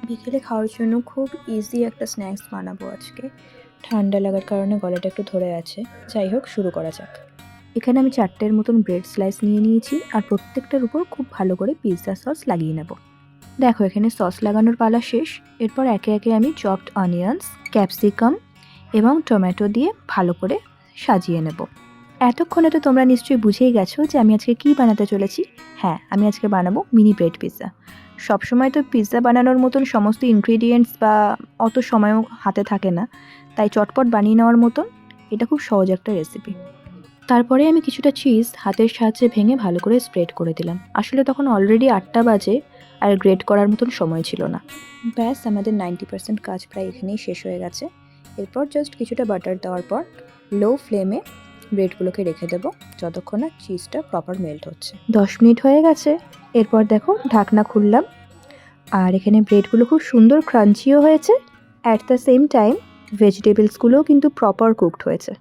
বিকেলে খাওয়ার জন্য খুব ইজি একটা স্ন্যাক্স বানাবো আজকে। ঠান্ডা লাগার কারণে গলাটা একটু ধরে আছে। যাই হোক, শুরু করা যাক। এখানে আমি 4টের মতন ব্রেড স্লাইস নিয়ে নিয়েছি আর প্রত্যেকটার উপর খুব ভালো করে পিৎজা সস লাগিয়ে নেব। দেখো, এখানে সস লাগানোর পালা শেষ। এরপর একে একে আমি চপড অনিয়ন্স, ক্যাপসিকাম এবং টমেটো দিয়ে ভালো করে সাজিয়ে নেব। এতক্ষণে তো তোমরা নিশ্চয়ই বুঝেই গেছো যে আমি আজকে কী বানাতে চলেছি। হ্যাঁ, আমি আজকে বানাবো মিনি ব্রেড পিৎজা। সবসময় তো পিৎজা বানানোর মতন সমস্ত ইনগ্রিডিয়েন্টস বা অত সময়ও হাতে থাকে না, তাই চটপট বানিয়ে নেওয়ার মতন এটা খুব সহজ একটা রেসিপি। তারপরে আমি কিছুটা চিজ হাতের সাহায্যে ভেঙে ভালো করে স্প্রেড করে দিলাম। আসলে তখন অলরেডি 8টা বাজে আর গ্রেট করার মতন সময় ছিল না। ব্যাস, আমাদের 90% কাজ প্রায় এখানেই শেষ হয়ে গেছে। এরপর জাস্ট কিছুটা বাটার দেওয়ার পর লো ফ্লেমে ব্রেডগুলোকে রেখে দেবো যতক্ষণ না চিজটা প্রপার মেল্ট হচ্ছে। 10 মিনিট হয়ে গেছে। এরপর দেখো, ঢাকনা খুললাম আর এখানে ব্রেডগুলো খুব সুন্দর ক্রাঞ্চিও হয়েছে। অ্যাট দ্য সেম টাইম ভেজিটেবলসগুলোও কিন্তু প্রপার কুকড হয়েছে।